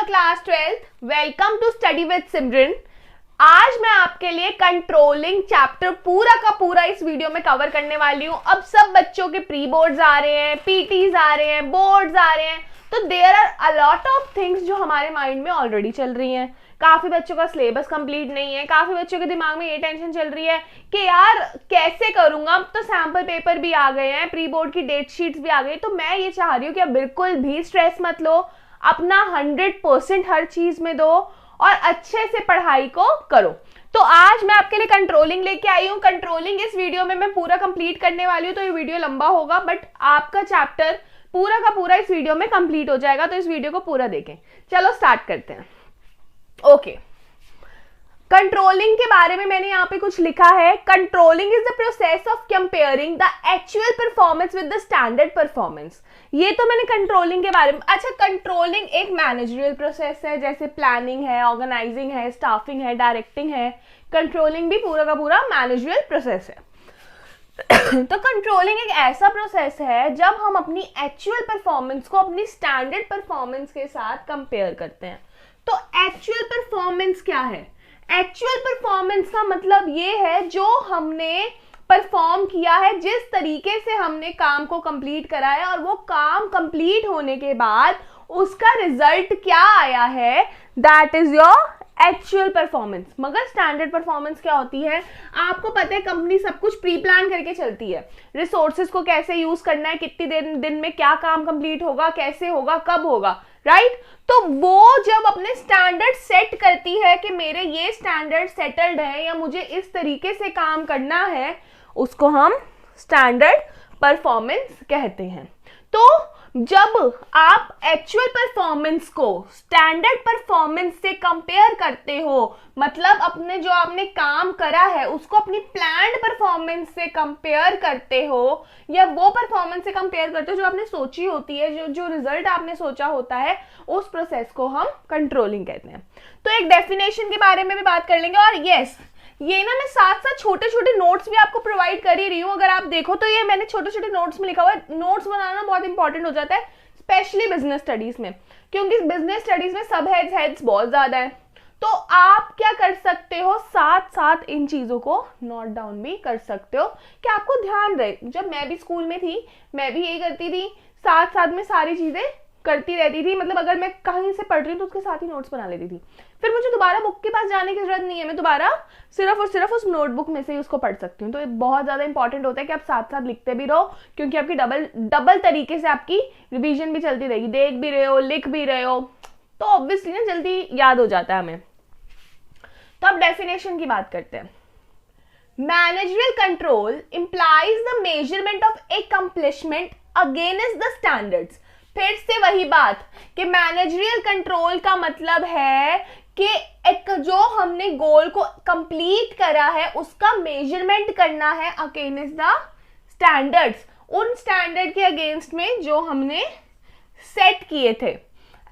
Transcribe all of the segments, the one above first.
Class 12th, welcome to study with Simran. आज मैं आपके लिए कंट्रोलिंग चैप्टर पूरा का पूरा इस वीडियो में कवर करने वाली हूँ। अब सब बच्चों के प्री बोर्ड्स आ रहे हैं, पीटीज आ रहे हैं, बोर्ड्स आ रहे हैं, तो there are a lot of things जो हमारे माइंड में ऑलरेडी चल रही हैं। काफी बच्चों का सिलेबस कंप्लीट नहीं है, काफी बच्चों के दिमाग में ये टेंशन चल रही है कि यार कैसे करूंगा। अब तो सैंपल पेपर भी आ गए हैं, प्री बोर्ड की डेट शीट्स भी आ गई, तो मैं ये चाह रही हूँ कि अब बिल्कुल भी स्ट्रेस मत लो, अपना 100% हर चीज में दो और अच्छे से पढ़ाई को करो। तो आज मैं आपके लिए कंट्रोलिंग लेके आई हूँ। कंट्रोलिंग इस वीडियो में मैं पूरा कंप्लीट करने वाली हूँ, तो ये वीडियो लंबा होगा, बट आपका चैप्टर पूरा का पूरा इस वीडियो में कंप्लीट हो जाएगा, तो इस वीडियो को पूरा देखें। चलो स्टार्ट करते हैं। ओके, कंट्रोलिंग के बारे में मैंने यहाँ पे कुछ लिखा है। Controlling is the process of comparing the actual performance with the standard performance. ये तो मैंने कंट्रोलिंग के बारे में। अच्छा, कंट्रोलिंग एक मैनेजरियल प्रोसेस है, जैसे प्लानिंग है, ऑर्गेनाइजिंग है, स्टाफिंग है, डायरेक्टिंग है। कंट्रोलिंग भी पूरा का पूरा मैनेजरियल प्रोसेस है। तो कंट्रोलिंग एक ऐसा प्रोसेस है जब हम अपनी एक्चुअल परफॉर्मेंस को अपनी स्टैंडर्ड परफॉर्मेंस के साथ कंपेयर करते हैं। तो एक्चुअल परफॉर्मेंस क्या है? एक्चुअल परफॉर्मेंस का मतलब ये है जो हमने परफॉर्म किया है, जिस तरीके से हमने काम को कंप्लीट करा है, और वो काम कंप्लीट होने के बाद उसका रिजल्ट क्या आया है, that is your actual performance. मगर स्टैंडर्ड परफॉर्मेंस क्या होती है? आपको पता है कंपनी सब कुछ प्री प्लान करके चलती है, रिसोर्सेज को कैसे यूज करना है, कितनी दिन में क्या काम कंप्लीट होगा, कैसे होगा, कब होगा, राइट? तो वो जब अपने स्टैंडर्ड सेट करती है कि मेरे ये स्टैंडर्ड सेटल्ड है या मुझे इस तरीके से काम करना है, उसको हम स्टैंडर्ड परफॉर्मेंस कहते हैं। तो जब आप एक्चुअल परफॉर्मेंस को स्टैंडर्ड परफॉर्मेंस से कंपेयर करते हो, मतलब अपने जो आपने काम करा है उसको अपनी प्लान्ड परफॉर्मेंस से कंपेयर करते हो, या वो परफॉर्मेंस से कंपेयर करते हो जो आपने सोची होती है, जो रिजल्ट आपने सोचा होता है, उस प्रोसेस को हम कंट्रोलिंग कहते हैं। तो एक डेफिनेशन के बारे में भी बात कर लेंगे। और यस, ये ना मैं साथ साथ छोटे छोटे नोट्स भी आपको प्रोवाइड कर ही रही हूँ। अगर आप देखो तो ये मैंने छोटे छोटे नोट्स में लिखा हुआ है। नोट्स बनाना बहुत इंपॉर्टेंट हो जाता है, स्पेशली बिजनेस स्टडीज में, क्योंकि बिजनेस स्टडीज में सब हेड्स बहुत ज्यादा है। तो आप क्या कर सकते हो, साथ साथ इन चीजों को नोट डाउन भी कर सकते हो कि आपको ध्यान रहे। जब मैं भी स्कूल में थी, मैं भी यही करती थी, साथ साथ में सारी चीजें करती रहती थी। मतलब अगर मैं कहीं से पढ़ रही हूँ तो उसके साथ ही नोट्स बना लेती थी। फिर मुझे दोबारा बुक के पास जाने की जरूरत नहीं है, मैं दोबारा सिर्फ और सिर्फ उस नोटबुक में से ही उसको पढ़ सकती हूँ। तो ये बहुत ज्यादा इंपॉर्टेंट होता है कि आप साथ साथ लिखते भी रहो, क्योंकि आपकी डबल तरीके से आपकी रिवीजन भी चलती रहेगी। देख भी रहे हो, लिख भी रहे हो, तो ऑब्वियसली ना जल्दी याद हो जाता है हमें। तो अब डेफिनेशन की बात करते हैं। Managerial control implies the measurement of accomplishment against the standards. फिर से वही बात कि मैनेजरियल कंट्रोल का मतलब है कि एक जो हमने गोल को कंप्लीट करा है उसका मेजरमेंट करना है अगेंस्ट द स्टैंडर्ड्स, उन स्टैंडर्ड के अगेंस्ट में जो हमने सेट किए थे,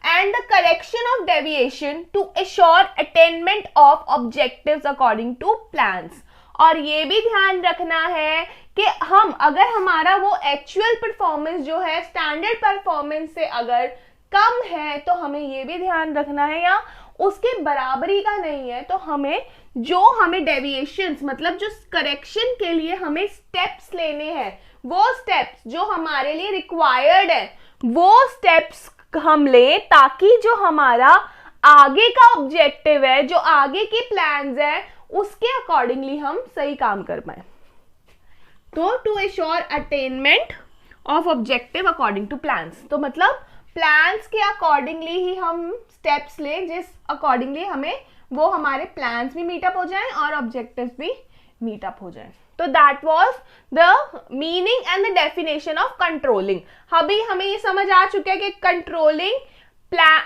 and the correction of deviation to assure attainment of objectives according to plans. और ये भी ध्यान रखना है कि हम अगर हमारा वो एक्चुअल परफॉर्मेंस जो है स्टैंडर्ड परफॉर्मेंस से अगर कम है, तो हमें ये भी ध्यान रखना है, या उसके बराबरी का नहीं है, तो हमें डेविएशंस, मतलब जो करेक्शन के लिए हमें स्टेप्स लेने हैं, वो स्टेप्स जो हमारे लिए रिक्वायर्ड है, वो स्टेप्स हम लें, ताकि जो हमारा आगे का ऑब्जेक्टिव है, जो आगे की प्लान्स है, उसके अकॉर्डिंगली हम सही काम कर पाए। तो to assure attainment of objective according to plans, तो मतलब प्लान्स के अकॉर्डिंगली ही हम स्टेप्स लें, जिस अकॉर्डिंगली हमें वो हमारे प्लान्स भी मीटअप हो जाएं और ऑब्जेक्टिव्स भी मीटअप हो जाएं। तो that was the meaning and the definition of controlling. अभी हमें ये समझ आ चुका है कि कंट्रोलिंग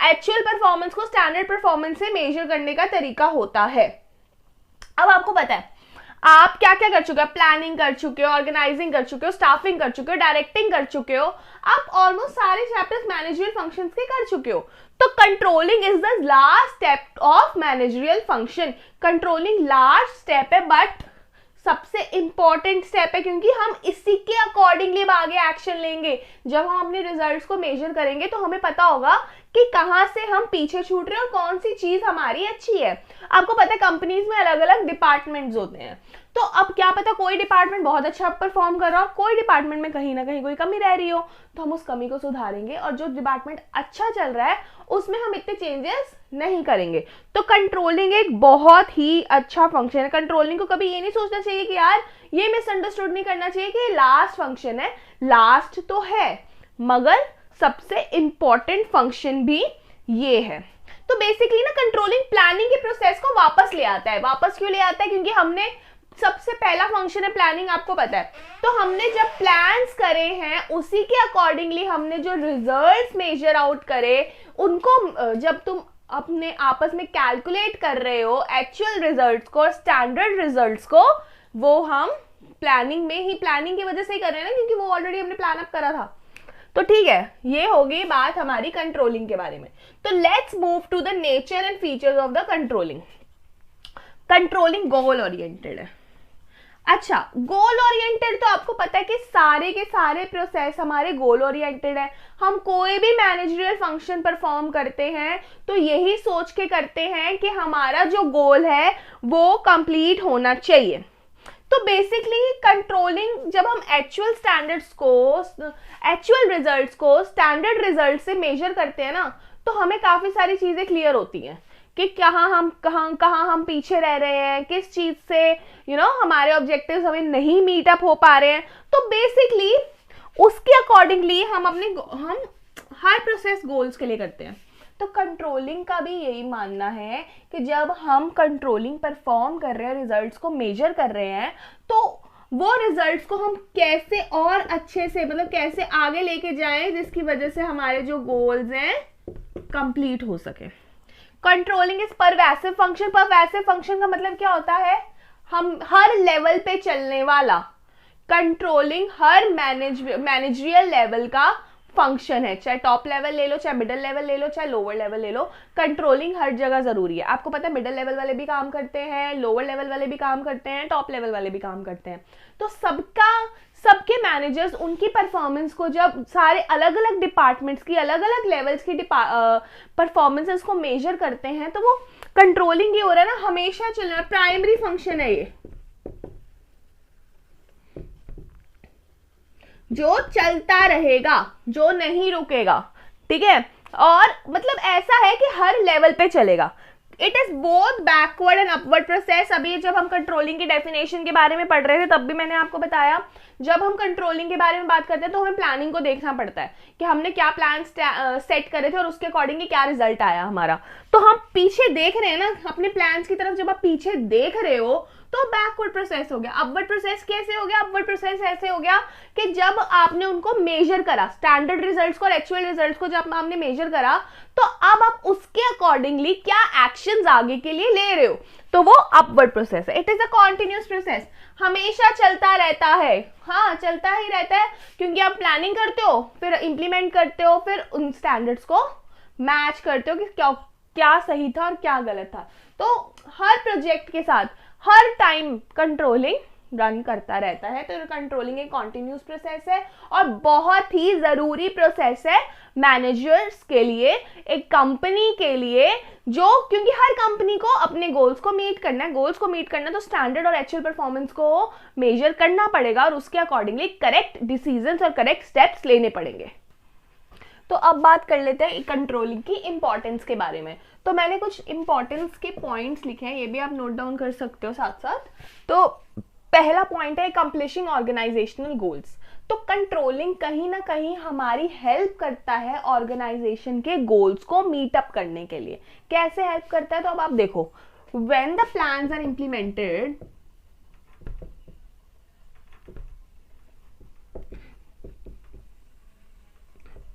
एक्चुअल परफॉर्मेंस को स्टैंडर्ड परफॉर्मेंस से मेजर करने का तरीका होता है। अब आपको पता है आप क्या क्या कर चुके हो, प्लानिंग कर चुके हो, ऑर्गेनाइजिंग कर चुके हो, स्टाफिंग कर चुके हो, डायरेक्टिंग कर चुके हो, आप ऑलमोस्ट सारे चैप्टर्स मैनेजरियल फंक्शंस के कर चुके हो। तो controlling is the last step of managerial function. Controlling last step है, बट सबसे इंपॉर्टेंट स्टेप है, क्योंकि हम इसी के अकॉर्डिंगली आगे एक्शन लेंगे। जब हम अपने रिजल्ट्स को मेजर करेंगे तो हमें पता होगा कि कहाँ से हम पीछे छूट रहे हैं और कौन सी चीज हमारी अच्छी है। आपको पता है कंपनीज में अलग अलग डिपार्टमेंट्स होते हैं, तो अब क्या पता कोई डिपार्टमेंट बहुत अच्छा परफॉर्म कर रहा हो, कोई डिपार्टमेंट में कहीं ना कहीं कोई कमी रह रही हो, तो हम उस कमी को सुधारेंगे और जो डिपार्टमेंट अच्छा चल रहा है उसमें हम इतने चेंजेस नहीं करेंगे। तो कंट्रोलिंग एक बहुत ही अच्छा फंक्शन है। कंट्रोलिंग को कभी ये नहीं सोचना चाहिए कि यार ये मिसअंडरस्टूड नहीं करना चाहिए कि लास्ट फंक्शन है, लास्ट तो है मगर सबसे इंपॉर्टेंट फंक्शन भी ये है। तो बेसिकली ना कंट्रोलिंग प्लानिंग के प्रोसेस को वापस ले आता है। वापस क्यों ले आता है? क्योंकि हमने सबसे पहला फंक्शन है प्लानिंग, आपको पता है। तो हमने जब प्लान्स करे हैं उसी के अकॉर्डिंगली हमने जो रिजल्ट्स मेजर आउट करे उनको जब तुम अपने आपस में कैलकुलेट कर रहे हो एक्चुअल रिजल्ट्स को और स्टैंडर्ड रिजल्ट्स को, वो हम प्लानिंग की वजह से ही कर रहे हैं ना, क्योंकि वो ऑलरेडी हमने प्लान अप करा था। तो ठीक है, ये होगी बात हमारी कंट्रोलिंग के बारे में। तो let's move to the nature and features of the controlling. Controlling goal oriented है। अच्छा, गोल ओरिएंटेड तो आपको पता है कि सारे के सारे प्रोसेस हमारे गोल ओरिएंटेड है। हम कोई भी मैनेजरियल फंक्शन परफॉर्म करते हैं तो यही सोच के करते हैं कि हमारा जो गोल है वो कंप्लीट होना चाहिए। तो बेसिकली कंट्रोलिंग जब हम एक्चुअल रिजल्ट्स को स्टैंडर्ड रिजल्ट से मेजर करते हैं ना, तो हमें काफी सारी चीजें क्लियर होती हैं कि कहाँ हम पीछे रह रहे हैं, किस चीज से हमारे ऑब्जेक्टिव्स हमें नहीं मीट अप हो पा रहे हैं। तो बेसिकली उसके अकॉर्डिंगली हम हर प्रोसेस गोल्स के लिए करते हैं। तो कंट्रोलिंग का भी यही मानना है कि जब हम कंट्रोलिंग परफॉर्म कर रहे हैं, रिजल्ट्स को मेजर कर रहे हैं, तो वो रिजल्ट्स को हम कैसे और अच्छे से कैसे आगे लेके जाएं जिसकी वजह से हमारे जो गोल्स हैं कंप्लीट हो सके। Controlling is pervasive function. Pervasive function का मतलब क्या होता है? हम हर लेवल पे चलने वाला। कंट्रोलिंग हर मैनेजरियल लेवल का फंक्शन है, चाहे टॉप लेवल ले लो, चाहे मिडिल लेवल ले लो, चाहे लोअर लेवल ले लो। कंट्रोलिंग हर जगह जरूरी है। आपको पता है मिडिल लेवल वाले भी काम करते हैं, लोअर लेवल वाले भी काम करते हैं, टॉप लेवल वाले भी काम करते हैं। तो सबके मैनेजर्स उनकी परफॉर्मेंस को जब सारे अलग अलग डिपार्टमेंट्स की अलग अलग लेवल्स की परफॉर्मेंसेस को मेजर करते हैं, तो वो कंट्रोलिंग ये हो रहा है ना, हमेशा चलना। प्राइमरी फंक्शन है ये, जो चलता रहेगा, जो नहीं रुकेगा, ठीक है। और ऐसा है कि हर लेवल पे चलेगा। It is both backward and upward process. अभी जब हम कंट्रोलिंग की डेफिनेशन के बारे में पढ़ रहे थे तब भी मैंने आपको बताया, जब हम कंट्रोलिंग के बारे में बात करते हैं तो हमें प्लानिंग को देखना पड़ता है कि हमने क्या प्लान सेट करे थे और उसके अकॉर्डिंगली क्या रिजल्ट आया हमारा। तो हम पीछे देख रहे हैं ना अपने प्लान्स की तरफ। जब आप पीछे देख रहे हो तो बैकवर्ड प्रोसेस हो गया। अपवर्ड प्रोसेस कैसे हो गया? अपवर्ड प्रोसेस ऐसे हो गया कि जब आपने उनको मेजर करा, स्टैंडर्ड रिजल्ट्स को और एक्चुअल रिजल्ट्स को जब आपने मेजर करा, तो अब आप उसके अकॉर्डिंगली क्या एक्शंस आगे के लिए ले रहे हो, तो वो अपवर्ड प्रोसेस है। It is a continuous process, हमेशा चलता रहता है। हाँ, चलता ही रहता है, क्योंकि आप प्लानिंग करते हो, फिर इंप्लीमेंट करते हो, फिर उन स्टैंडर्ड्स को मैच करते हो कि क्या सही था और क्या गलत था। तो हर प्रोजेक्ट के साथ हर टाइम कंट्रोलिंग रन करता रहता है। तो कंट्रोलिंग एक कॉन्टिन्यूस प्रोसेस है और बहुत ही जरूरी प्रोसेस है मैनेजर्स के लिए, एक कंपनी के लिए, क्योंकि हर कंपनी को अपने गोल्स को मीट करना है। गोल्स को मीट करना तो स्टैंडर्ड और एक्चुअल परफॉर्मेंस को मेजर करना पड़ेगा और उसके अकॉर्डिंगली करेक्ट डिसीजंस और करेक्ट स्टेप्स लेने पड़ेंगे। तो अब बात कर लेते हैं कंट्रोलिंग की इंपॉर्टेंस के बारे में। तो मैंने कुछ इंपॉर्टेंस के पॉइंट्स लिखे हैं, ये भी आप नोट डाउन कर सकते हो साथ साथ। तो पहला पॉइंट है कंप्लीशिंग ऑर्गेनाइजेशनल गोल्स। तो कंट्रोलिंग कहीं ना कहीं हमारी हेल्प करता है ऑर्गेनाइजेशन के गोल्स को मीट अप करने के लिए। कैसे हेल्प करता है? तो अब आप देखो, when the plans are implemented,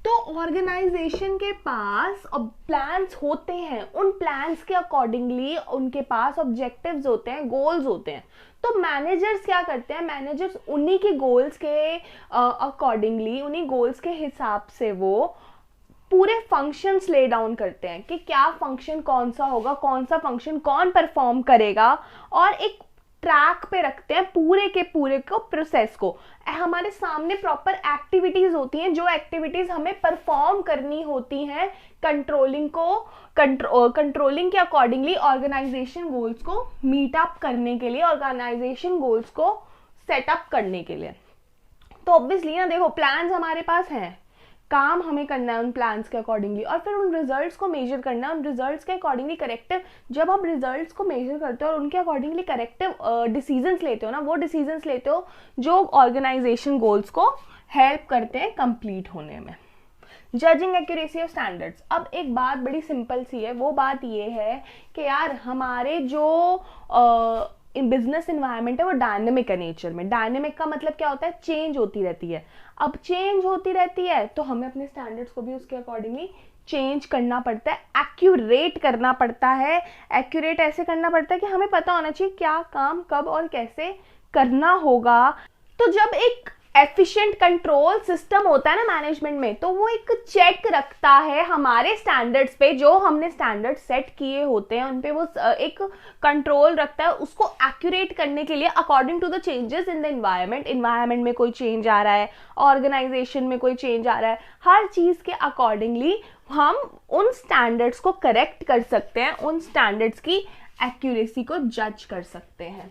तो ऑर्गेनाइजेशन के पास प्लान्स होते हैं, उन प्लान्स के अकॉर्डिंगली उनके पास ऑब्जेक्टिव्स होते हैं, गोल्स होते हैं। तो मैनेजर्स क्या करते हैं? मैनेजर्स उन्हीं के गोल्स के अकॉर्डिंगली, उन्हीं गोल्स के हिसाब से वो पूरे फंक्शंस ले डाउन करते हैं कि क्या फंक्शन कौन सा होगा, कौन सा फंक्शन कौन परफॉर्म करेगा, और एक ट्रैक पे रखते हैं पूरे के पूरे को प्रोसेस को। हमारे सामने प्रॉपर एक्टिविटीज होती हैं, जो एक्टिविटीज हमें परफॉर्म करनी होती हैं कंट्रोलिंग के अकॉर्डिंगली ऑर्गेनाइजेशन गोल्स को मीट अप करने के लिए, ऑर्गेनाइजेशन गोल्स को सेटअप करने के लिए। तो ऑब्वियसली ना देखो, प्लान्स हमारे पास हैं, काम हमें करना है उन प्लान्स के अकॉर्डिंगली, और फिर उन रिजल्ट्स को मेजर करना है, उन रिजल्ट्स के अकॉर्डिंगली करेक्टिव, जब आप रिजल्ट्स को मेजर करते हो और उनके अकॉर्डिंगली करेक्टिव डिसीजंस लेते हो ना, वो डिसीजंस लेते हो जो ऑर्गेनाइजेशन गोल्स को हेल्प करते हैं कंप्लीट होने में। Judging accuracy of standards. अब एक बात बड़ी सिंपल सी है, वो बात ये है कि यार हमारे जो बिजनेस इन्वायरमेंट है वो डायनेमिक है नेचर में। डायनेमिक का मतलब क्या होता है, चेंज होती रहती है। अब चेंज होती रहती है तो हमें अपने स्टैंडर्ड्स को भी उसके अकॉर्डिंगली चेंज करना पड़ता है, एक्यूरेट करना पड़ता है। एक्यूरेट ऐसे करना पड़ता है कि हमें पता होना चाहिए क्या काम कब और कैसे करना होगा। तो जब एक एफिशिएंट कंट्रोल सिस्टम होता है ना मैनेजमेंट में, तो वो एक चेक रखता है हमारे स्टैंडर्ड्स पे, जो हमने स्टैंडर्ड सेट किए होते हैं उन पे वो एक कंट्रोल रखता है उसको एक्यूरेट करने के लिए according to the changes in the environment में कोई चेंज आ रहा है, ऑर्गेनाइजेशन में कोई चेंज आ रहा है, हर चीज के अकॉर्डिंगली हम उन स्टैंडर्ड्स को करेक्ट कर सकते हैं, उन स्टैंडर्ड्स की एक्यूरेसी को जज कर सकते हैं।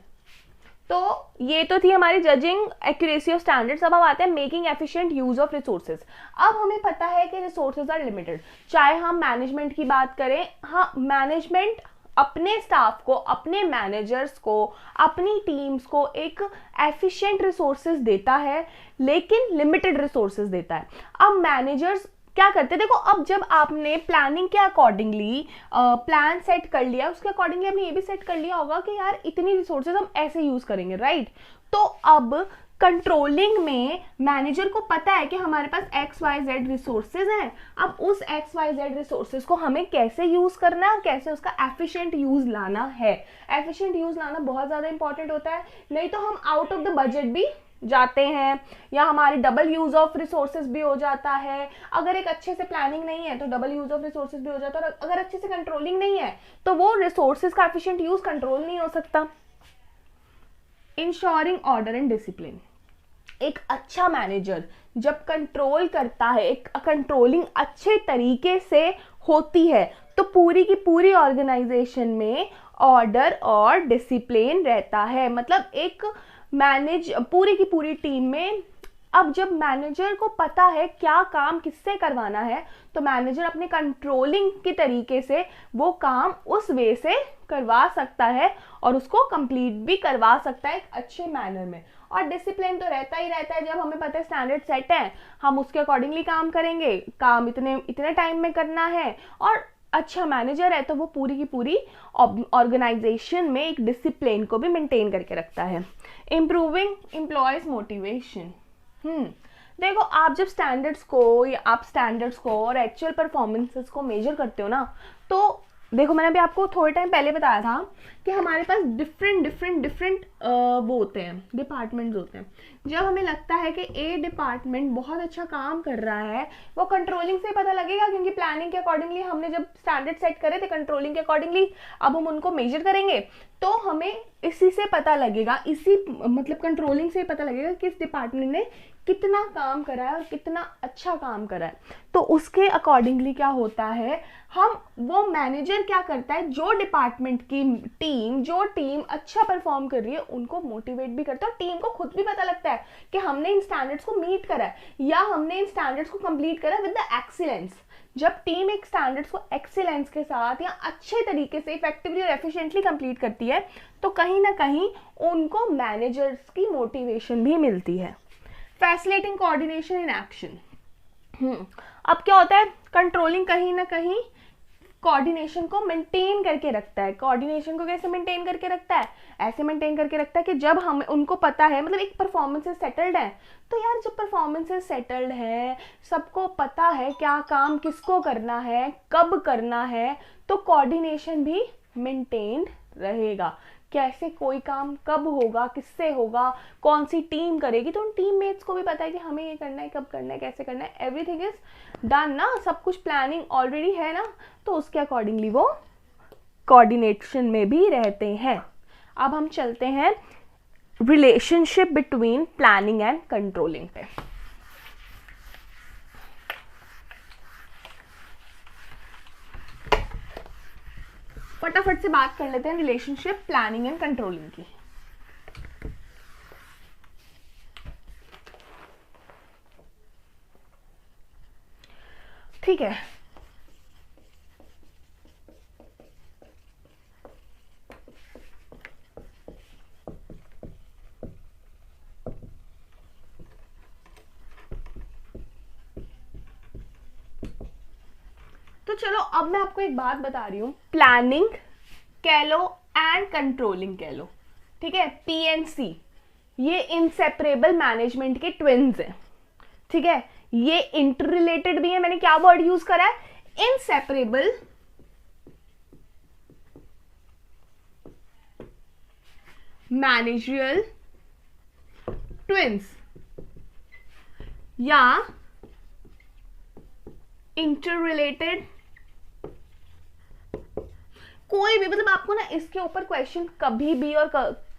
तो ये तो थी हमारी जजिंग एक्यूरेसी ऑफ स्टैंडर्ड्स। अब आते हैं making efficient use of resources. अब हमें पता है कि रिसोर्सेज आर लिमिटेड, चाहे हम मैनेजमेंट की बात करें, हाँ मैनेजमेंट अपने स्टाफ को, अपने मैनेजर्स को, अपनी टीम्स को एक एफिशिएंट रिसोर्सेज देता है, लेकिन लिमिटेड रिसोर्सेज देता है। अब मैनेजर्स क्या करते हैं, देखो अब जब आपने प्लानिंग के अकॉर्डिंगली प्लान सेट कर लिया, उसके अकॉर्डिंगली आपने ये भी सेट कर लिया होगा कि यार इतनी रिसोर्सेज हम ऐसे यूज करेंगे, राइट। तो अब कंट्रोलिंग में मैनेजर को पता है कि हमारे पास XYZ रिसोर्सेज हैं, अब उस XYZ रिसोर्सेज को हमें कैसे यूज करना है और कैसे उसका एफिशिएंट यूज लाना है। एफिशिएंट यूज लाना बहुत ज्यादा इंपॉर्टेंट होता है, नहीं तो हम आउट ऑफ द बजट भी जाते हैं या हमारी डबल यूज ऑफ रिसोर्सेज भी हो जाता है। अगर एक अच्छे से प्लानिंग नहीं है तो डबल यूज ऑफ रिसोर्सेज भी हो जाता है, और अगर अच्छे से कंट्रोलिंग नहीं है तो वो रिसोर्सेज का एफिशिएंट यूज कंट्रोल नहीं हो सकता। Ensuring order and discipline. एक अच्छा मैनेजर जब कंट्रोल करता है, एक कंट्रोलिंग अच्छे तरीके से होती है, तो पूरी की पूरी ऑर्गेनाइजेशन में ऑर्डर और डिसिप्लिन रहता है। मतलब एक पूरी की पूरी टीम में, अब जब मैनेजर को पता है क्या काम किससे करवाना है, तो मैनेजर अपने कंट्रोलिंग के तरीके से वो काम उस वे से करवा सकता है और उसको कंप्लीट भी करवा सकता है एक अच्छे मैनर में। और डिसिप्लिन तो रहता ही रहता है, जब हमें पता है स्टैंडर्ड सेट है, हम उसके अकॉर्डिंगली काम करेंगे, काम इतने टाइम में करना है। और अच्छा मैनेजर है तो वो पूरी की पूरी ऑर्गेनाइजेशन में एक डिसिप्लिन को भी मेंटेन करके रखता है। Improving employees motivation. देखो आप जब स्टैंडर्ड्स को और एक्चुअल परफॉर्मेंसेस को मेजर करते हो ना, तो देखो मैंने अभी आपको थोड़े टाइम पहले बताया था कि हमारे पास डिफरेंट वो होते हैं, डिपार्टमेंट्स होते हैं। जब हमें लगता है कि ए डिपार्टमेंट बहुत अच्छा काम कर रहा है, वो कंट्रोलिंग से पता लगेगा, क्योंकि प्लानिंग के अकॉर्डिंगली हमने जब स्टैंडर्ड सेट करे थे कंट्रोलिंग के अकॉर्डिंगली, अब हम उनको मेजर करेंगे तो हमें इसी से पता लगेगा, मतलब कंट्रोलिंग से पता लगेगा कि इस डिपार्टमेंट ने कितना काम करा है और कितना अच्छा काम करा है। तो उसके अकॉर्डिंगली क्या होता है, वो मैनेजर क्या करता है, जो डिपार्टमेंट की जो टीम अच्छा परफॉर्म कर रही है उनको मोटिवेट भी करता है, और टीम को खुद भी पता लगता है कि हमने इन स्टैंडर्ड्स को मीट करा है या हमने इन स्टैंडर्ड्स को कंप्लीट करा विद द एक्सीलेंस। जब टीम एक स्टैंडर्ड्स को एक्सीलेंस के साथ या अच्छे तरीके से इफेक्टिवली और एफिशिएंटली कंप्लीट करती है, तो कहीं ना कहीं उनको मैनेजर्स की मोटिवेशन भी मिलती है। Facilitating coordination in action. अब क्या होता है, कंट्रोलिंग कहीं ना कहीं कोऑर्डिनेशन को मेंटेन करके रखता है। कोऑर्डिनेशन को कैसे मेंटेन करके रखता है, ऐसे मेंटेन करके रखता है कि जब हम उनको पता है, मतलब एक परफॉर्मेंसेस सेटल्ड है, तो यार जब परफॉर्मेंसेस सेटल्ड है, सबको पता है क्या काम किसको करना है, कब करना है, तो कोऑर्डिनेशन भी मेंटेन रहेगा। कैसे कोई काम कब होगा, किससे होगा, कौन सी टीम करेगी, तो उन टीममेट्स को भी पता है कि हमें ये करना है, कब करना है, कैसे करना है, एवरीथिंग इज डन ना, सब कुछ प्लानिंग ऑलरेडी है ना, तो उसके अकॉर्डिंगली वो कोऑर्डिनेशन में भी रहते हैं। अब हम चलते हैं relationship between planning and controlling पे। फटाफट से बात कर लेते हैं रिलेशनशिप प्लानिंग एंड कंट्रोलिंग की। ठीक है, तो चलो अब मैं आपको एक बात बता रही हूँ, प्लानिंग कह लो एंड कंट्रोलिंग कह लो, ठीक है, PNC, ये इंसेपरेबल मैनेजमेंट के ट्विन्स हैं, ठीक है, ये इंटर रिलेटेड भी है। मैंने क्या वर्ड यूज करा है, इंसेपरेबल मैनेजरियल ट्विन्स या इंटर रिलेटेड, कोई भी, मतलब आपको ना इसके ऊपर क्वेश्चन कभी भी और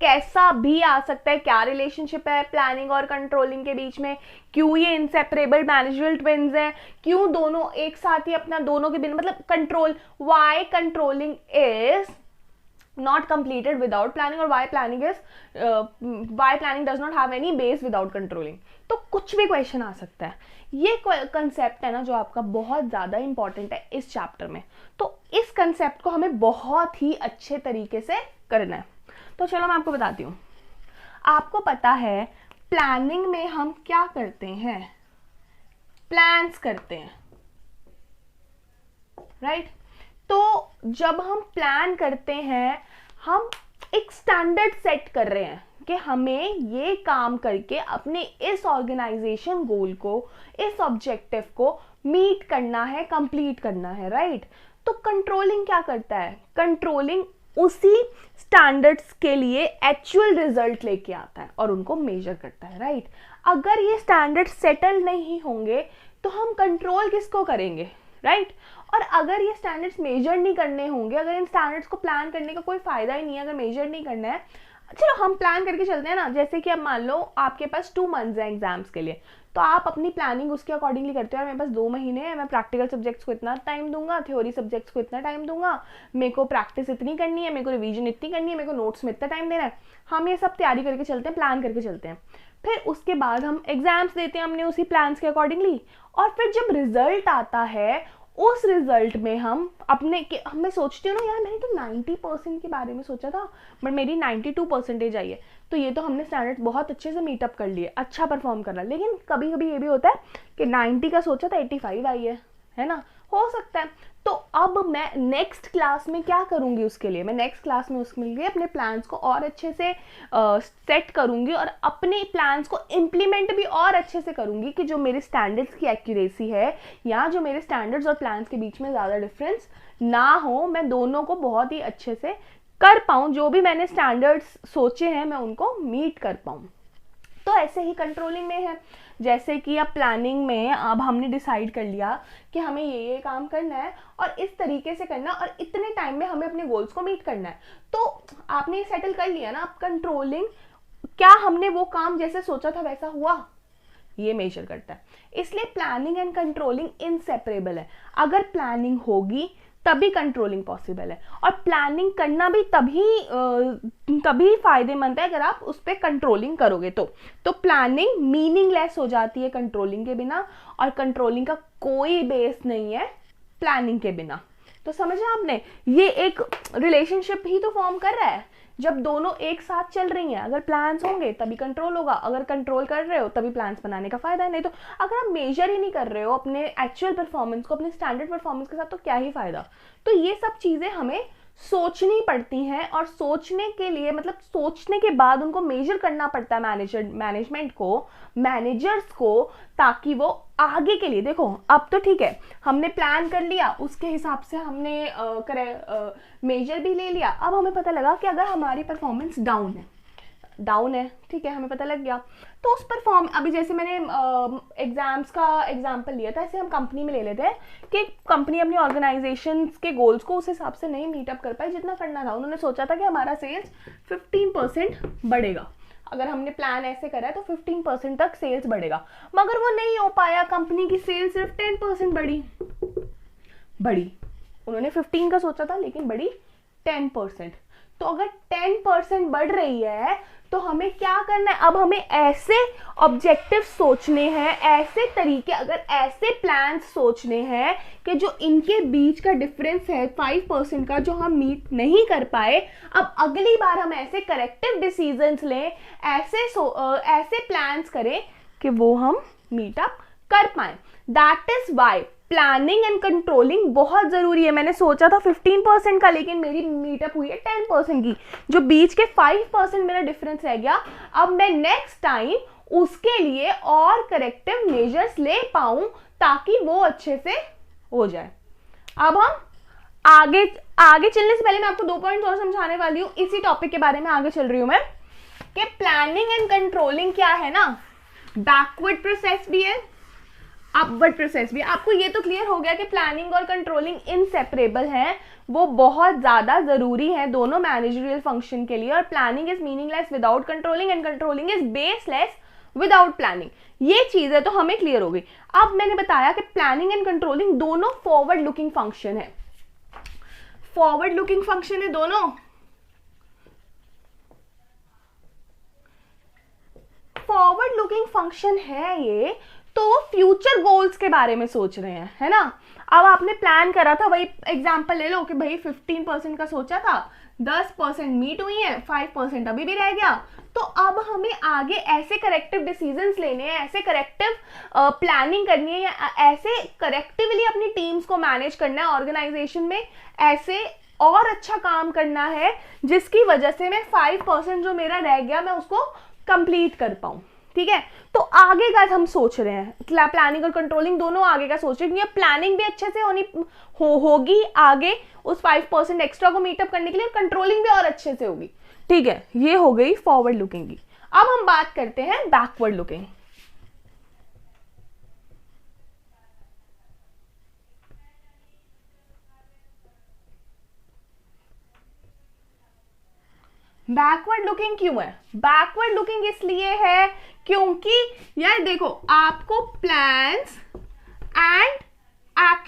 कैसा भी आ सकता है। क्या रिलेशनशिप है प्लानिंग और कंट्रोलिंग के बीच में, क्यों ये इंसेपरेबल मैनेजरल ट्विन्स हैं, क्यों दोनों एक साथ ही अपना दोनों के बिना, मतलब control, why controlling is not completed without planning और why planning does not have any base without controlling। तो कुछ भी क्वेश्चन आ सकता है। ये कंसेप्ट है ना जो आपका बहुत ज़्यादा इंपॉर्टेंट है इस चैप्टर में, तो इस कंसेप्ट को हमें बहुत ही अच्छे तरीके से करना है। तो चलो मैं आपको बताती हूँ। आपको पता है प्लानिंग में हम क्या करते हैं, प्लान्स करते हैं, राइट? तो जब हम प्लान करते हैं हम एक स्टैंडर्ड सेट कर रहे हैं कि हमें ये काम करके अपने इस ऑर्गेनाइजेशन गोल को, इस ऑब्जेक्टिव को मीट करना है, कंप्लीट करना है, राइट? तो कंट्रोलिंग क्या करता है, कंट्रोलिंग उसी स्टैंडर्ड्स के लिए एक्चुअल रिजल्ट लेके आता है और उनको मेजर करता है, राइट? अगर ये स्टैंडर्ड सेटल नहीं होंगे तो हम कंट्रोल किसको करेंगे, राइट? और अगर ये स्टैंडर्ड्स मेजर नहीं करने होंगे, अगर इन स्टैंडर्ड्स को प्लान करने का कोई फायदा ही नहीं है अगर मेजर नहीं करना है। चलो हम प्लान करके चलते हैं ना, जैसे कि अब मान लो आपके पास 2 मंथ्स हैं एग्जाम्स के लिए, तो आप अपनी प्लानिंग उसके अकॉर्डिंगली करते हो। मेरे पास 2 महीने हैं, मैं प्रैक्टिकल सब्जेक्ट्स को इतना टाइम दूंगा, थ्योरी सब्जेक्ट्स को इतना टाइम दूंगा, मेरे को प्रैक्टिस इतनी करनी है, मेरे को रिवीजन इतनी करनी है, मेरे को नोट्स में इतना टाइम देना है। हम ये सब तैयारी करके चलते हैं, प्लान करके चलते हैं। फिर उसके बाद हम एग्जाम्स देते हैं अपने उसी प्लान्स के अकॉर्डिंगली, और फिर जब रिजल्ट आता है उस रिजल्ट में हम अपने, मैं सोचती हूँ ना यार मैंने तो 90% के बारे में सोचा था बट मेरी 92% आई है, तो ये तो हमने स्टैंडर्ड बहुत अच्छे से मीटअप कर लिए, अच्छा परफॉर्म कर रहा। लेकिन कभी कभी ये भी होता है कि 90 का सोचा था 85 आई है ना, हो सकता है। तो अब मैं नेक्स्ट क्लास में क्या करूँगी, उसके लिए मैं नेक्स्ट क्लास में उसके लिए अपने प्लान्स को और अच्छे से सेट करूँगी और अपने प्लान्स को इम्प्लीमेंट भी और अच्छे से करूँगी कि जो मेरे स्टैंडर्ड्स की एक्यूरेसी है या जो मेरे स्टैंडर्ड्स और प्लान्स के बीच में ज़्यादा डिफरेंस ना हो, मैं दोनों को बहुत ही अच्छे से कर पाऊँ, जो भी मैंने स्टैंडर्ड्स सोचे हैं मैं उनको मीट कर पाऊँ। तो ऐसे ही कंट्रोलिंग में है, जैसे कि अब प्लानिंग में अब हमने डिसाइड कर लिया कि हमें ये काम करना है और इस तरीके से करना और इतने टाइम में हमें अपने गोल्स को मीट करना है, तो आपने ये सेटल कर लिया ना। अब कंट्रोलिंग, क्या हमने वो काम जैसे सोचा था वैसा हुआ, ये मेजर करता है। इसलिए प्लानिंग एंड कंट्रोलिंग इनसेपरेबल है। अगर प्लानिंग होगी तभी कंट्रोलिंग पॉसिबल है, और प्लानिंग करना भी तभी फायदेमंद है अगर आप उस पर कंट्रोलिंग करोगे तो प्लानिंग मीनिंगलेस हो जाती है कंट्रोलिंग के बिना, और कंट्रोलिंग का कोई बेस नहीं है प्लानिंग के बिना। तो समझा आपने, ये एक रिलेशनशिप ही तो फॉर्म कर रहा है जब दोनों एक साथ चल रही हैं। अगर प्लान्स होंगे तभी कंट्रोल होगा, अगर कंट्रोल कर रहे हो तभी प्लान्स बनाने का फायदा है। नहीं तो अगर आप मेजर ही नहीं कर रहे हो अपने एक्चुअल परफॉर्मेंस को अपने स्टैंडर्ड परफॉर्मेंस के साथ, तो क्या ही फायदा। तो ये सब चीजें हमें सोचनी पड़ती हैं, और सोचने के लिए मतलब सोचने के बाद उनको मेजर करना पड़ता है मैनेजमेंट को, मैनेजर्स को, ताकि वो आगे के लिए, देखो अब तो ठीक है हमने प्लान कर लिया, उसके हिसाब से हमने मेजर भी ले लिया। अब हमें पता लगा कि अगर हमारी परफॉर्मेंस डाउन है, डाउन है, ठीक है, हमें पता लग गया। तो उस परफॉर्म, अभी जैसे मैंने एग्जाम्स का एग्जाम्पल लिया था, ऐसे हम कंपनी में ले लेते हैं कि कंपनी अपनी ऑर्गेनाइजेशन के गोल्स को उस हिसाब से नहीं मीटअप कर पाई जितना करना था। उन्होंने सोचा था कि हमारा सेल्स 15% बढ़ेगा, अगर हमने प्लान ऐसे करा है तो 15% तक सेल्स बढ़ेगा, मगर वो नहीं हो पाया। कंपनी की सेल्स सिर्फ 10% बढ़ी। उन्होंने 15 का सोचा था लेकिन बढ़ी 10%। तो अगर 10% बढ़ रही है तो हमें क्या करना है, अब हमें ऐसे ऑब्जेक्टिव सोचने हैं, ऐसे तरीके, अगर ऐसे प्लान्स सोचने हैं कि जो इनके बीच का डिफरेंस है 5% का, जो हम मीट नहीं कर पाए, अब अगली बार हम ऐसे करेक्टिव डिसीजंस लें, ऐसे प्लान्स करें कि वो हम मीटअप कर पाए। That is why planning and controlling बहुत जरूरी है। मैंने सोचा था 15% का, लेकिन मेरी मीटअप हुई है 10% की, जो बीच के 5% मेरा डिफरेंस रह गया। अब मैं नेक्स्ट टाइम उसके लिए और करेक्टिव मेजर्स ले पाऊं ताकि वो अच्छे से हो जाए। अब हम आगे चलने से पहले मैं आपको 2 पॉइंट्स और समझाने वाली हूं, इसी टॉपिक के बारे में आगे चल रही हूं मैं, कि प्लानिंग एंड कंट्रोलिंग क्या है ना, बैकवर्ड प्रोसेस भी है, अपवर्ड प्रोसेस भी। आपको ये तो क्लियर हो गया कि प्लानिंग और कंट्रोलिंग इनसेपरेबल हैं, वो बहुत ज़्यादा ज़रूरी है दोनों मैनेजरियल फंक्शन के लिए। और planning is meaningless without controlling and controlling is baseless without planning. ये चीज़ है तो हमें क्लियर हो गई। अब मैंने बताया कि प्लानिंग एंड कंट्रोलिंग दोनों फॉरवर्ड लुकिंग फंक्शन है, फॉरवर्ड लुकिंग फंक्शन है दोनों। फॉरवर्ड लुकिंग फंक्शन है ये, तो वो फ्यूचर गोल्स के बारे में सोच रहे हैं, है ना। अब आपने प्लान करा था, वही एग्जांपल ले लो कि भाई 15% का सोचा था, 10% मीट हुई है, 5% अभी भी रह गया। तो अब हमें आगे ऐसे करेक्टिव डिसीजंस लेने हैं, ऐसे करेक्टिव प्लानिंग करनी है, या ऐसे करेक्टिवली अपनी टीम्स को मैनेज करना है ऑर्गेनाइजेशन में, ऐसे और अच्छा काम करना है जिसकी वजह से मैं 5% जो मेरा रह गया मैं उसको कंप्लीट कर पाऊं, ठीक है। तो आगे का हम सोच रहे हैं, प्लानिंग और कंट्रोलिंग दोनों आगे का सोच रहे हैं, क्योंकि प्लानिंग भी अच्छे से होगी आगे उस 5% एक्स्ट्रा को मीटअप करने के लिए, और कंट्रोलिंग भी और अच्छे से होगी, ठीक है। ये हो गई फॉरवर्ड लुकिंग की। अब हम बात करते हैं बैकवर्ड लुकिंग। बैकवर्ड लुकिंग क्यों है? बैकवर्ड लुकिंग इसलिए है क्योंकि यार देखो, आपको प्लान्स एंड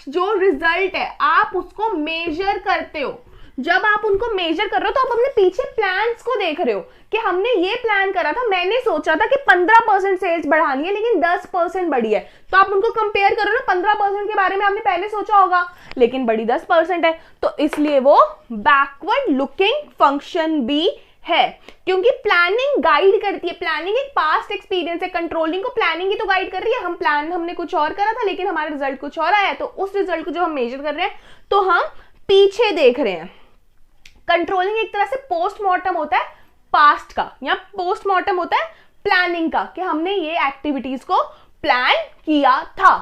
जो रिजल्ट है आप उसको मेजर करते हो। जब आप उनको मेजर कर रहे हो तो आप अपने पीछे प्लान्स को देख रहे हो कि हमने ये प्लान करा था, मैंने सोचा था कि 15% सेल्स बढ़ानी है लेकिन 10% बढ़ी है, तो आप उनको कंपेयर करो ना। 15% के बारे में आपने पहले सोचा होगा लेकिन बढ़ी 10% है, तो इसलिए वो बैकवर्ड लुकिंग फंक्शन भी है, क्योंकि प्लानिंग गाइड करती है। प्लानिंग एक पास्ट एक्सपीरियंस है, कंट्रोलिंग को प्लानिंग ही तो गाइड कर रही है। हमने कुछ और करा था लेकिन हमारा रिजल्ट कुछ और आया, तो उस रिजल्ट को जो हम मेजर कर रहे हैं तो हम पीछे देख रहे हैं। कंट्रोलिंग एक तरह से पोस्टमार्टम होता है पास्ट का, या पोस्टमार्टम होता है प्लानिंग का, कि हमने ये एक्टिविटीज को प्लान किया था।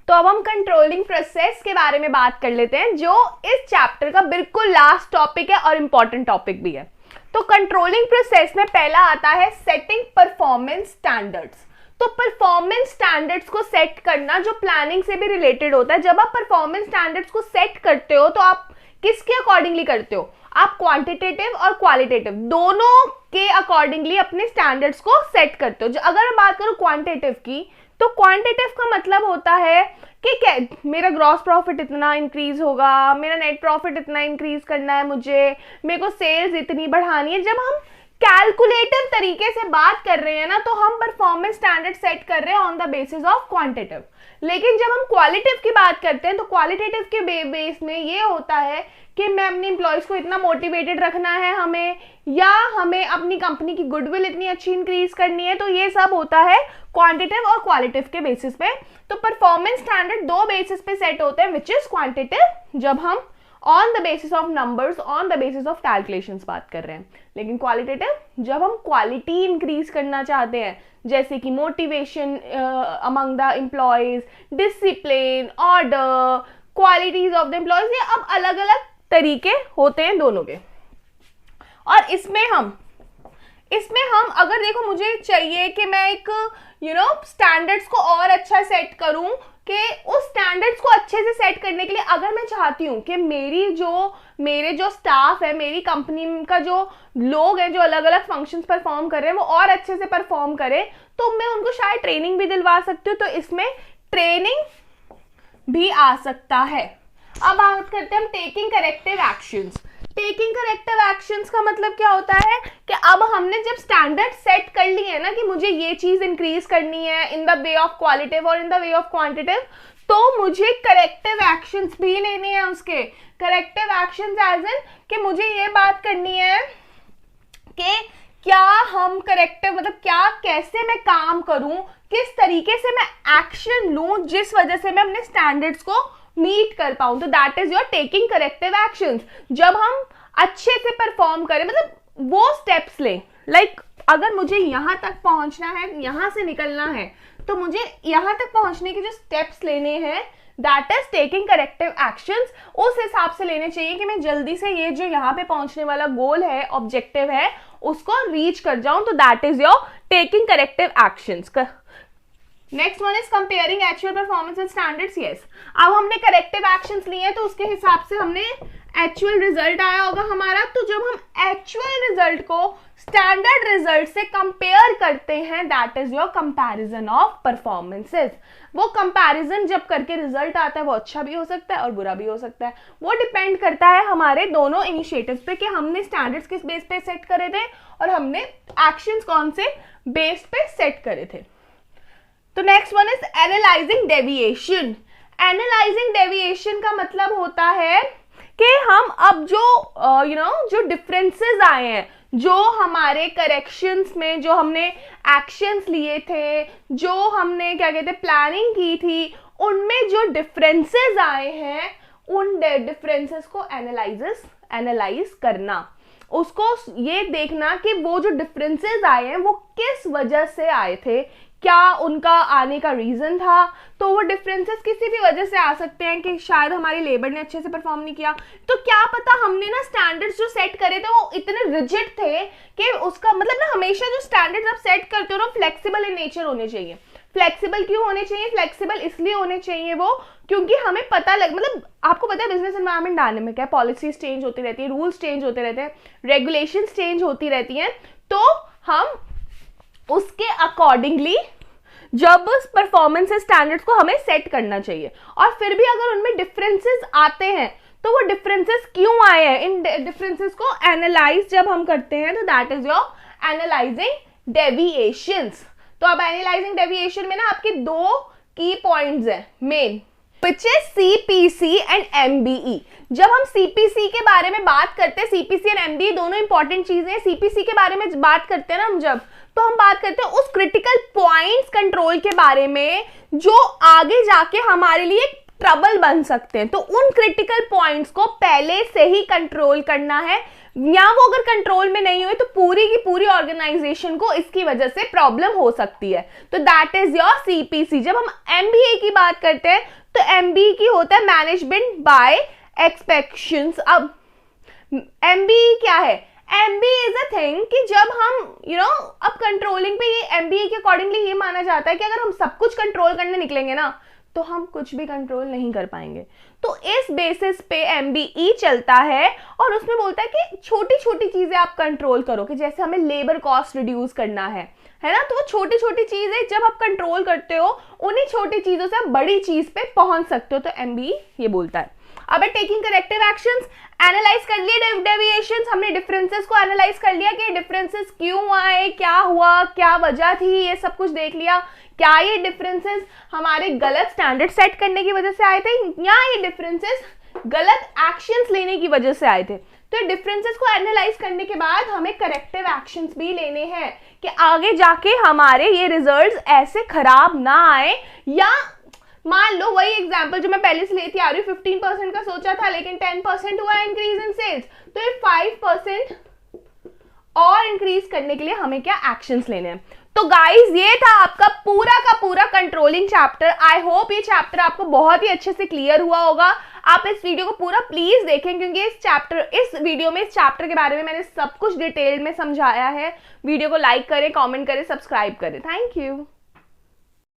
तो अब हम कंट्रोलिंग प्रोसेस के बारे में बात कर लेते हैं, जो इस चैप्टर का बिल्कुल लास्ट टॉपिक है और इंपॉर्टेंट टॉपिक भी है। तो कंट्रोलिंग प्रोसेस में पहला आता है सेटिंग परफॉर्मेंस स्टैंडर्ड्स। तो परफॉर्मेंस स्टैंडर्ड्स को सेट करना जो प्लानिंग से भी रिलेटेड होता है। जब आप परफॉर्मेंस स्टैंडर्ड्स को सेट करते हो तो आप किसके अकॉर्डिंगली करते हो? आप क्वांटिटेटिव और क्वालिटेटिव दोनों के अकॉर्डिंगली अपने स्टैंडर्ड्स को सेट करते हो। अगर मैं बात करूं क्वांटिटेटिव की, तो क्वांटिटेटिव का मतलब होता है कि मेरा ग्रॉस प्रॉफिट इतना इंक्रीज होगा, मेरा नेट प्रॉफिट इतना इंक्रीज करना है, मेरे को सेल्स इतनी बढ़ानी है। जब हम कैलकुलेटिव तरीके से बात कर रहे हैं ना, तो हम परफॉर्मेंस स्टैंडर्ड सेट कर रहे हैं on the basis of quantitative. लेकिन जब हम क्वालिटेटिव की बात करते हैं तो क्वालिटेटिव के बेस में ये होता है कि मैं अपने एम्प्लॉयज को इतना मोटिवेटेड रखना है हमें, या हमें अपनी कंपनी की गुडविल इतनी अच्छी इंक्रीज करनी है। तो ये सब होता है क्वांटिटेटिव और क्वालिटेटिव के बेसिस पे। तो परफॉर्मेंस स्टैंडर्ड 2 बेसिस पे सेट होते हैं, विच इज क्वांटिटेटिव जब हम on the basis of numbers, on the basis of calculations बात कर रहे हैं। लेकिन क्वालिटेटिव जब हम क्वालिटी इंक्रीज करना चाहते हैं, जैसे कि motivation among the employees, discipline, order, qualities of the employees, ये अब अलग अलग तरीके होते हैं दोनों के। और इसमें हम इसमें हम अगर देखो मुझे चाहिए कि मैं एक स्टैंडर्ड्स को और अच्छा सेट करूं, कि उस स्टैंडर्ड्स को अच्छे से सेट करने के लिए अगर मैं चाहती हूँ कि मेरे जो स्टाफ है, मेरी कंपनी का जो लोग हैं जो अलग अलग फंक्शंस परफॉर्म कर रहे हैं वो और अच्छे से परफॉर्म करें, तो मैं उनको शायद ट्रेनिंग भी दिलवा सकती हूँ, तो इसमें ट्रेनिंग भी आ सकता है। अब बात करते हैं हम taking corrective actions. Taking corrective actions का मतलब क्या होता है कि अब हमने जब स्टैंडर्ड सेट कर लिए है ना कि मुझे ये चीज इंक्रीज करनी है in the way of qualitative और in the way of quantitative, तो मुझे करेक्टिव एक्शंस भी लेने हैं उसके। करेक्टिव एक्शंस एज इन कि मुझे ये बात करनी है कि क्या हम करेक्टिव मतलब क्या कैसे मैं काम करूं, किस तरीके से मैं एक्शन लूं जिस वजह से मैं अपने स्टैंडर्ड्स को मीट कर पाऊं, तो that is your taking corrective actions. जब हम अच्छे से परफॉर्म करें, मतलब वो स्टेप्स लें, लाइक अगर मुझे यहां तक पहुंचना है, यहां से निकलना है, तो मुझे यहां तक पहुंचने के जो स्टेप्स लेने हैं that is taking corrective actions. उस हिसाब से लेने चाहिए कि मैं जल्दी से ये जो यहाँ पे पहुंचने वाला गोल है, ऑब्जेक्टिव है, उसको रीच कर जाऊं, तो that is your taking corrective actions. Next one is comparing actual performance with standards. Yes, अब हमने करेक्टिव एक्शंस लिए हैं तो उसके हिसाब से हमने एक्चुअल रिजल्ट आया होगा हमारा, तो जब हम एक्चुअल रिजल्ट को स्टैंडर्ड रिजल्ट से कंपेयर करते हैं that is your comparison of performances. वो कंपैरिजन जब करके रिजल्ट आता है वो अच्छा भी हो सकता है और बुरा भी हो सकता है, वो डिपेंड करता है हमारे दोनों इनिशिएटिव्स पे कि हमने स्टैंडर्ड्स किस बेस पे सेट करे थे और हमने एक्शंस कौन से बेस पे सेट करे थे। तो next one is analysing deviation. Analysing deviation का मतलब होता है कि हम अब जो डिफरेंसेस आए हैं, जो हमारे करेक्शंस में जो हमने एक्शंस लिए थे, जो हमने क्या कहते हैं प्लानिंग की थी, उनमें जो डिफरेंसेस आए हैं उन डिफरेंसेस को एनालाइज करना, उसको ये देखना कि वो जो डिफरेंसेस आए हैं वो किस वजह से आए थे, क्या उनका आने का रीजन था। तो वो डिफरेंसेस किसी भी वजह से आ सकते हैं कि शायद हमारी लेबर ने अच्छे से परफॉर्म नहीं किया, तो क्या पता हमने ना स्टैंडर्ड्स जो सेट करे थे वो इतने रिजिड थे कि उसका मतलब ना हमेशा जो स्टैंडर्ड्स आप सेट करते हो ना फ्लेक्सिबल इन नेचर होने चाहिए। फ्लेक्सिबल क्यों होने चाहिए? फ्लेक्सिबल इसलिए होने चाहिए वो क्योंकि हमें पता मतलब आपको पता है बिजनेस एनवायरनमेंट डायनामिक है, पॉलिसीज चेंज होती रहती है, रूल्स चेंज होते रहते हैं, रेगुलेशंस चेंज होती रहती हैं, तो हम उसके अकॉर्डिंगली जब परफॉर्मेंस स्टैंडर्ड्स को हमें सेट करना चाहिए। और फिर भी अगर उनमें डिफरेंसेस आते हैं तो वो डिफरेंसेस क्यों आए हैं, इन डिफरेंसेस को एनालाइज जब हम करते हैं तो that is your analysing deviations. तो अब एनालाइजिंग डेविएशन में ना आपके दो की पॉइंट्स हैं main, which is CPC and MBE। जब हम CPC के बारे में बात करते हैं, CPC और MBE दोनों इंपॉर्टेंट चीजें हैं। CPC के बारे में बात करते हैं ना हम जब, तो हम बात करते हैं उस क्रिटिकल पॉइंट्स कंट्रोल के बारे में जो आगे जाके हमारे लिए ट्रबल बन सकते हैं। तो उन क्रिटिकल पॉइंट्स को पहले से ही कंट्रोल करना है, या वो अगर कंट्रोल में नहीं हुए तो पूरी की पूरी ऑर्गेनाइजेशन को इसकी वजह से प्रॉब्लम हो सकती है। तो दैट इज योर CPC। जब हम MBE की बात करते हैं तो MBE की होता है मैनेजमेंट बाय एक्सपेक्टेशंस। अब MBE क्या है? MBE इज अ थिंग कि जब हम अब कंट्रोलिंग पे ये MBE के अकॉर्डिंगली ये माना जाता है कि अगर हम सब कुछ कंट्रोल करने निकलेंगे ना तो हम कुछ भी कंट्रोल नहीं कर पाएंगे। तो इस बेसिस पे MBE चलता है और उसमें बोलता है कि छोटी छोटी चीजें आप कंट्रोल करो, कि जैसे हमें लेबर कॉस्ट रिड्यूस करना है ना, तो वो छोटी छोटी चीजें जब आप कंट्रोल करते हो उन्हीं छोटी चीजों से आप बड़ी चीज पे पहुंच सकते हो। तो MBE ये बोलता है। अब टेकिंग करेक्टिव एक्शंस, एनालाइज कर लिए डेविएशंस, हमने डिफरेंसेस को एनालाइज कर लिया कि डिफरेंसेस क्यों आए, क्या हुआ, क्या वजह थी, ये सब कुछ देख लिया। क्या ये डिफरेंसेस हमारे गलत स्टैंडर्ड सेट करने की वजह से आए थे या ये डिफरेंसेस गलत एक्शंस लेने की वजह से आए थे। तो डिफरेंसेस को एनालाइज करने के बाद हमें करेक्टिव एक्शंस भी लेने हैं कि आगे जाके हमारे ये रिजल्ट्स ऐसे खराब ना आए, या मान लो वही एग्जांपल जो मैं पहले से लेती आ रही हूँ, 15% का सोचा था लेकिन 10% हुआ इंक्रीज इन सेल्स, तो ये 5% और इंक्रीज करने के लिए हमें क्या एक्शंस लेने हैं। तो गाइज ये था आपका पूरा का पूरा कंट्रोलिंग चैप्टर। आई होप ये चैप्टर आपको बहुत ही अच्छे से क्लियर हुआ होगा। आप इस वीडियो को पूरा प्लीज देखें, क्योंकि इस वीडियो में इस चैप्टर के बारे में मैंने सब कुछ डिटेल में समझाया है। वीडियो को लाइक करें, कमेंट करें, सब्सक्राइब करें। Thank you.